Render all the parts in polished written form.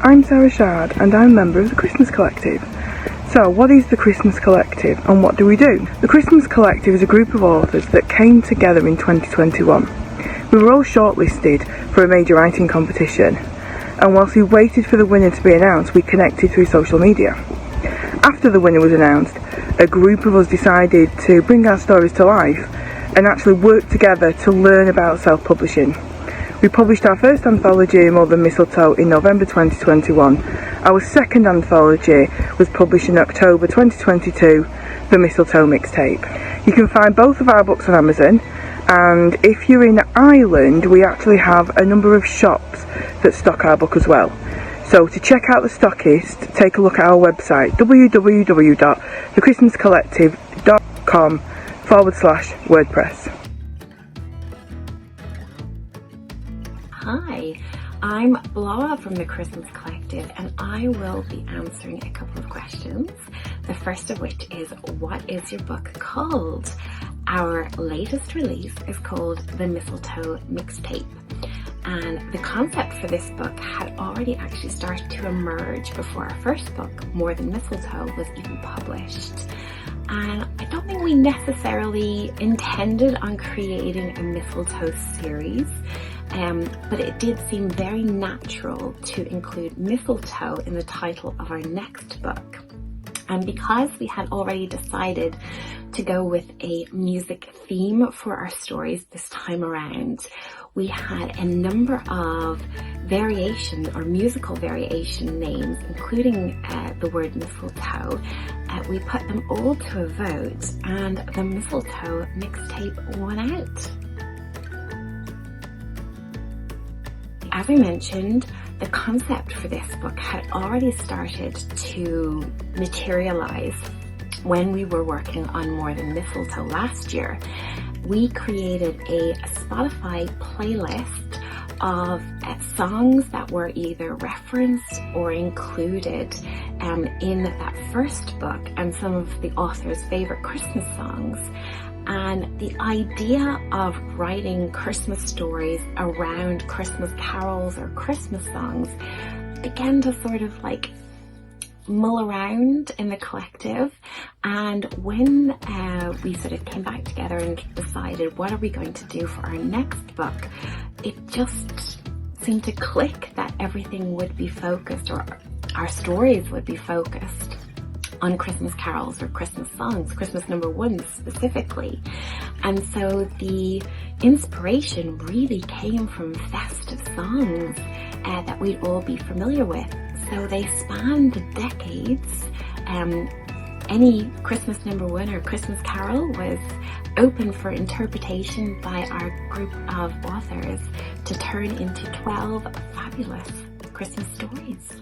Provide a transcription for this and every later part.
I'm Sarah Shard and I'm a member of the Christmas Collective. So what is the Christmas Collective and what do we do? The Christmas Collective is a group of authors that came together in 2021. We were all shortlisted for a major writing competition, and whilst we waited for the winner to be announced, we connected through social media. After the winner was announced, a group of us decided to bring our stories to life and actually work together to learn about self-publishing. We published our first anthology, More Than Mistletoe, in November 2021. Our second anthology was published in October 2022, The Mistletoe Mixtape. You can find both of our books on Amazon, and if you're in Ireland, we actually have a number of shops that stock our book as well. So to check out the stockist, take a look at our website, www.thechristmascollective.com/WordPress. Hi, I'm Bláithín from the Christmas Collective and I will be answering a couple of questions. The first of which is, what is your book called? Our latest release is called The Mistletoe Mixtape, and the concept for this book had already actually started to emerge before our first book, More Than Mistletoe, was even published. And I don't think we necessarily intended on creating a mistletoe series, but it did seem very natural to include mistletoe in the title of our next book. And because we had already decided to go with a music theme for our stories this time around, we had a number of variation or musical variation names, including the word mistletoe. We put them all to a vote and the Mistletoe Mixtape won out. As I mentioned, the concept for this book had already started to materialize when we were working on More Than Mistletoe last year. We created a Spotify playlist of songs that were either referenced or included in that first book and some of the author's favorite Christmas songs. And the idea of writing Christmas stories around Christmas carols or Christmas songs began to sort of like mull around in the collective. And when we sort of came back together and decided what are we going to do for our next book, it just seemed to click that everything would be focused, or our stories would be focused on Christmas carols or Christmas songs, Christmas number ones specifically. And so the inspiration really came from festive songs that we'd all be familiar with. So they spanned decades. Any Christmas number one or Christmas carol was open for interpretation by our group of authors to turn into 12 fabulous Christmas stories.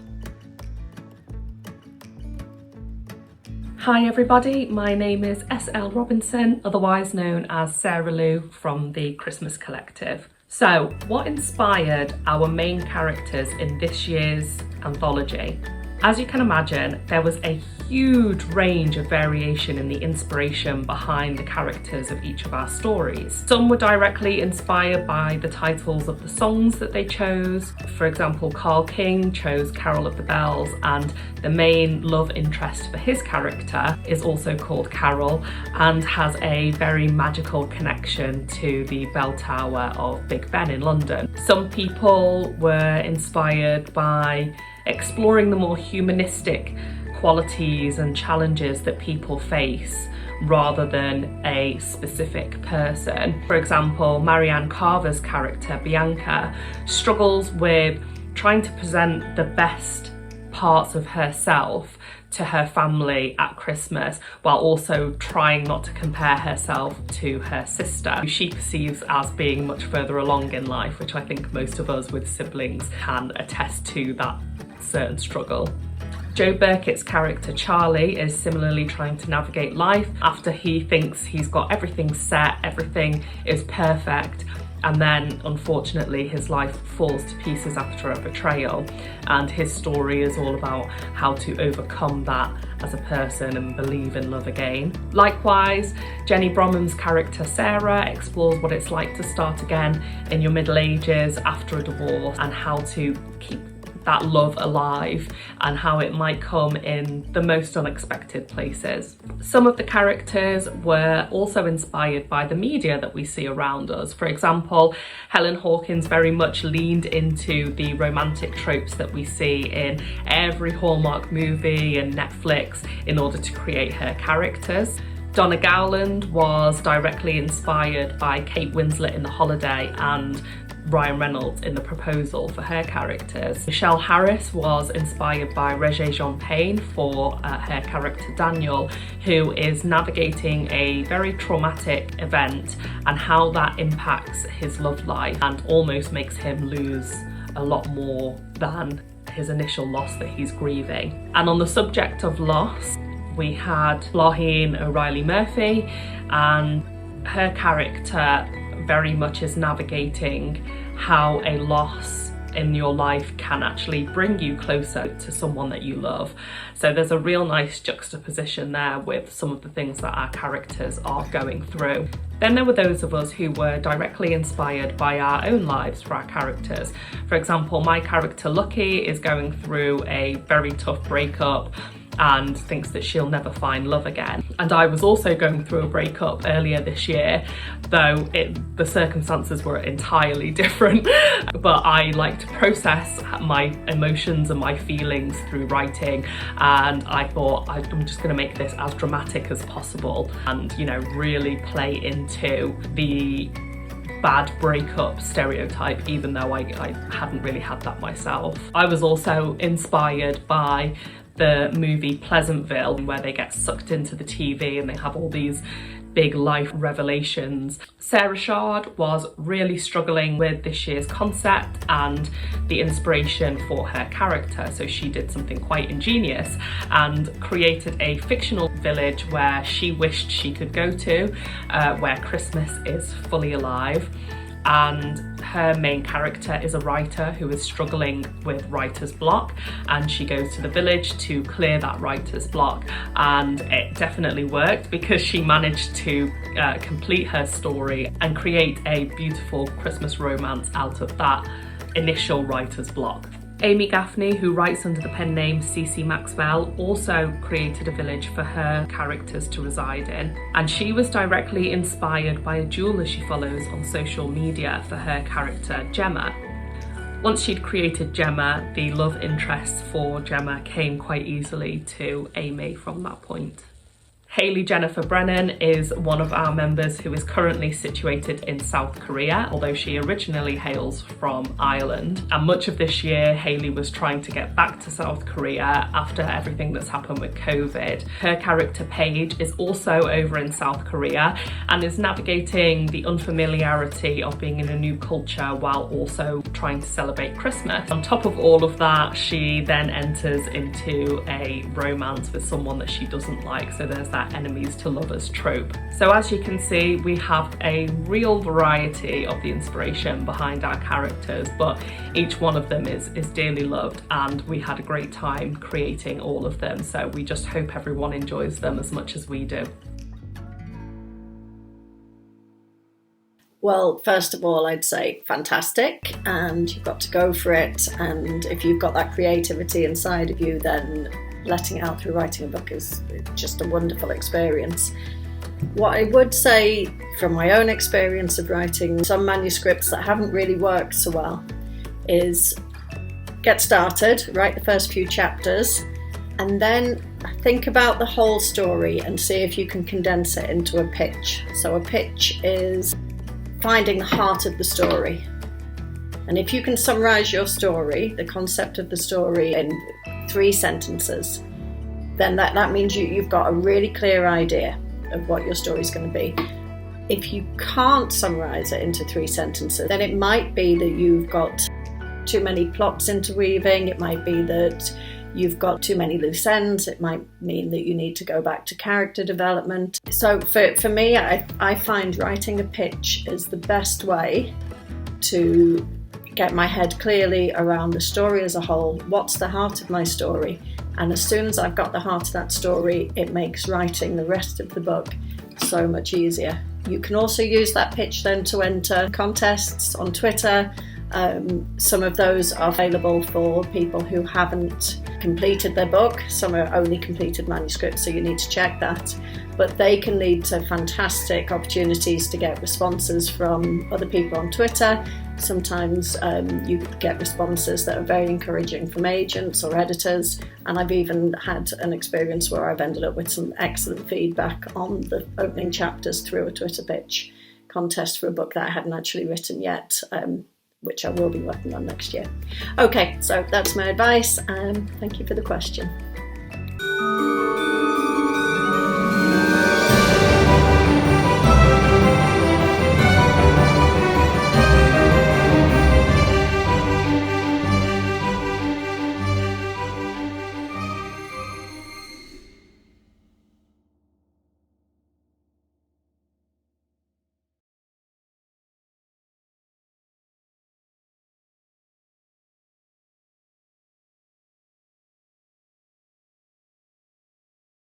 Hi everybody, my name is S.L.Robinson, otherwise known as Sarah Lou from the Christmas Collective. So, what inspired our main characters in this year's anthology? As you can imagine, there was a huge range of variation in the inspiration behind the characters of each of our stories. Some were directly inspired by the titles of the songs that they chose. For example, Carl King chose Carol of the Bells, and the main love interest for his character is also called Carol and has a very magical connection to the bell tower of Big Ben in London. Some people were inspired by exploring the more humanistic qualities and challenges that people face rather than a specific person. For example, Marianne Carver's character, Bianca, struggles with trying to present the best parts of herself to her family at Christmas while also trying not to compare herself to her sister, who she perceives as being much further along in life, which I think most of us with siblings can attest to that certain struggle. Joe Burkett's character Charlie is similarly trying to navigate life after he thinks he's got everything set, everything is perfect, and then unfortunately his life falls to pieces after a betrayal, and his story is all about how to overcome that as a person and believe in love again. Likewise, Jenny Bromham's character Sarah explores what it's like to start again in your middle ages after a divorce and how to keep that love alive and how it might come in the most unexpected places. Some of the characters were also inspired by the media that we see around us. For example, Helen Hawkins very much leaned into the romantic tropes that we see in every Hallmark movie and Netflix in order to create her characters. Donna Gowland was directly inspired by Kate Winslet in The Holiday and Ryan Reynolds in The Proposal for her characters. Michelle Harris was inspired by Regé-Jean Payne for her character Daniel, who is navigating a very traumatic event and how that impacts his love life and almost makes him lose a lot more than his initial loss that he's grieving. And on the subject of loss, we had Bláithín O'Reilly Murphy, and her character very much is navigating how a loss in your life can actually bring you closer to someone that you love. So there's a real nice juxtaposition there with some of the things that our characters are going through. Then there were those of us who were directly inspired by our own lives for our characters. For example, my character Lucky is going through a very tough breakup and thinks that she'll never find love again. And I was also going through a breakup earlier this year, though the circumstances were entirely different. But I like to process my emotions and my feelings through writing, and I thought I'm just going to make this as dramatic as possible and, you know, really play into the bad breakup stereotype, even though I hadn't really had that myself. I was also inspired by the movie Pleasantville, where they get sucked into the TV and they have all these big life revelations. Sarah Shard was really struggling with this year's concept and the inspiration for her character, so she did something quite ingenious and created a fictional village where she wished she could go to, where Christmas is fully alive. And her main character is a writer who is struggling with writer's block, and she goes to the village to clear that writer's block, and it definitely worked because she managed to complete her story and create a beautiful Christmas romance out of that initial writer's block. Amy Gaffney, who writes under the pen name Cece Maxwell, also created a village for her characters to reside in, and she was directly inspired by a jeweller she follows on social media for her character Gemma. Once she'd created Gemma, the love interest for Gemma came quite easily to Amy from that point. Hayley Jennifer Brennan is one of our members who is currently situated in South Korea, although she originally hails from Ireland. And much of this year, Hayley was trying to get back to South Korea after everything that's happened with COVID. Her character Paige is also over in South Korea and is navigating the unfamiliarity of being in a new culture while also trying to celebrate Christmas. On top of all of that, she then enters into a romance with someone that she doesn't like, so there's that enemies to lovers trope. So as you can see, we have a real variety of the inspiration behind our characters, but each one of them is dearly loved, and we had a great time creating all of them, so we just hope everyone enjoys them as much as we do. Well, first of all, I'd say fantastic, and you've got to go for it, and if you've got that creativity inside of you, then letting it out through writing a book is just a wonderful experience. What I would say from my own experience of writing some manuscripts that haven't really worked so well is get started, write the first few chapters, and then think about the whole story and see if you can condense it into a pitch. So a pitch is finding the heart of the story. And if you can summarise your story, the concept of the story, in 3 sentences, then that means you've got a really clear idea of what your story's going to be. If you can't summarise it into 3 sentences, then it might be that you've got too many plots interweaving, it might be that you've got too many loose ends, it might mean that you need to go back to character development. So for me, I find writing a pitch is the best way to get my head clearly around the story as a whole. What's the heart of my story? And as soon as I've got the heart of that story, it makes writing the rest of the book so much easier. You can also use that pitch then to enter contests on Twitter Some of those are available for people who haven't completed their book. Some are only completed manuscripts, so you need to check that. But they can lead to fantastic opportunities to get responses from other people on Twitter. Sometimes you get responses that are very encouraging from agents or editors, and I've even had an experience where I've ended up with some excellent feedback on the opening chapters through a Twitter pitch contest for a book that I hadn't actually written yet, which I will be working on next year. Okay, so that's my advice, and thank you for the question.